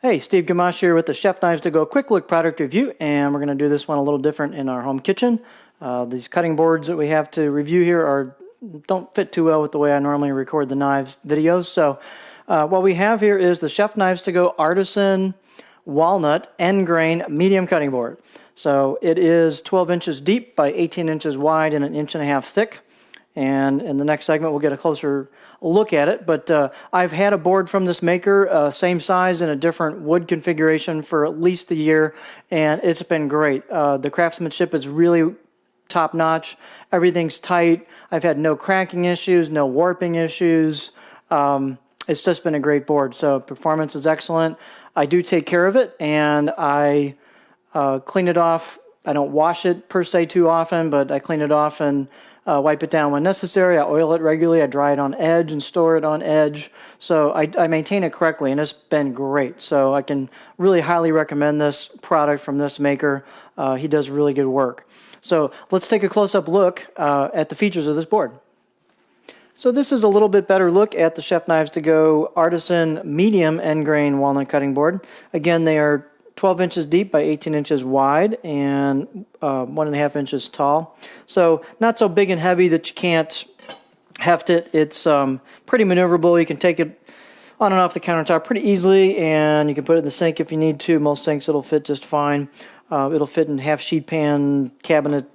Hey, Steve Gamache here with the Chef Knives to Go quick look product review, and we're going to do this one a little different in our home kitchen. These cutting boards that we have to review here don't fit too well with the way I normally record the knives videos. So what we have here is the Chef Knives to Go Artisan Walnut End Grain Medium Cutting Board. So it is 12 inches deep by 18 inches wide and 1.5 inches thick. And in the next segment, we'll get a closer look at it. But I've had a board from this maker, same size in a different wood configuration for at least a year, and it's been great. The craftsmanship is really top-notch. Everything's tight. I've had no cracking issues, no warping issues. It's just been a great board. So performance is excellent. I do take care of it, and I clean it off. I don't wash it per se too often, but I clean it off and wipe it down when necessary. I oil it regularly. I dry it on edge and store it on edge. So I maintain it correctly, and it's been great. So I can really highly recommend this product from this maker. He does really good work. So let's take a close-up look at the features of this board. So this is a little bit better look at the Chef Knives to Go Artisan Medium End Grain Walnut Cutting Board. Again, they are 12 inches deep by 18 inches wide and 1.5 inches tall. So not so big and heavy that you can't heft it. It's pretty maneuverable. You can take it on and off the countertop pretty easily, and you can put it in the sink if you need to. Most sinks it'll fit just fine. It'll fit in half sheet pan cabinets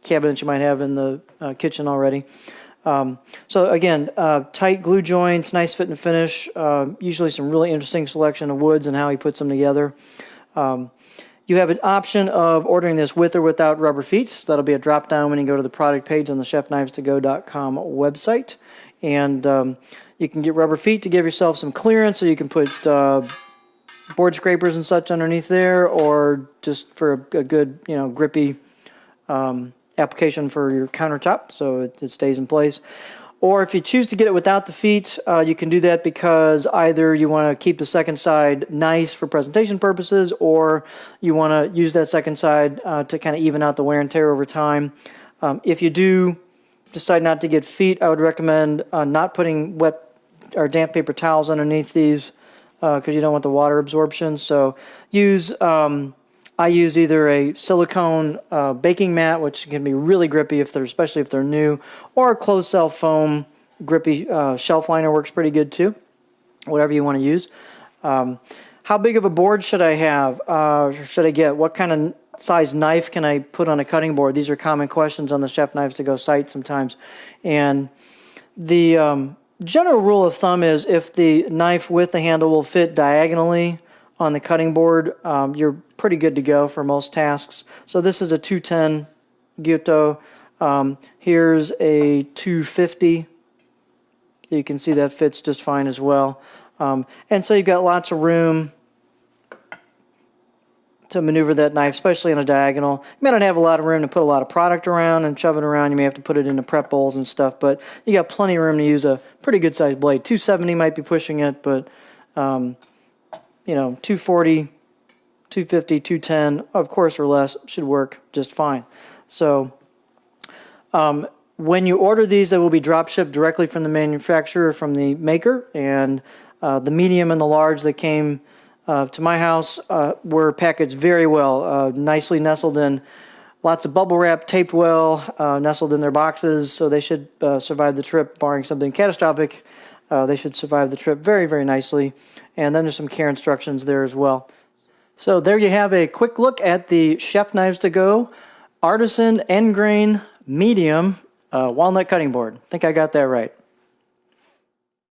you might have in the kitchen already. So again, tight glue joints, nice fit and finish, usually some really interesting selection of woods and how he puts them together. You have an option of ordering this with or without rubber feet. So that'll be a drop down when you go to the product page on the chefknivestogo.com website. And you can get rubber feet to give yourself some clearance, so you can put board scrapers and such underneath there, or just for a good, grippy application for your countertop, so it stays in place. Or if you choose to get it without the feet, you can do that because either you want to keep the second side nice for presentation purposes, or you want to use that second side to kind of even out the wear and tear over time. If you do decide not to get feet, I would recommend not putting wet or damp paper towels underneath these because you don't want the water absorption. So I use either a silicone baking mat, which can be really grippy especially if they're new, or a closed cell foam grippy shelf liner works pretty good too. Whatever you want to use. How big of a board should I have? Should I get? What kind of size knife can I put on a cutting board? These are common questions on the Chef Knives to Go site sometimes. And the general rule of thumb is if the knife with the handle will fit diagonally on the cutting board, you're pretty good to go for most tasks. So this is a 210 Gyuto. Here's a 250. You can see that fits just fine as well. And so you've got lots of room to maneuver that knife, especially on a diagonal. You may not have a lot of room to put a lot of product around and shove it around. You may have to put it into prep bowls and stuff, but you got plenty of room to use a pretty good sized blade. 270 might be pushing it, but 240, 250, 210, of course, or less, should work just fine. So when you order these, they will be drop shipped directly from the manufacturer, from the maker, and the medium and the large that came to my house were packaged very well, nicely nestled in lots of bubble wrap, taped well, nestled in their boxes, so they should survive the trip, barring something catastrophic. They should survive the trip very, very nicely. And then there's some care instructions there as well. So there you have a quick look at the Chef Knives to Go Artisan End Grain Medium Walnut Cutting Board. I think I got that right.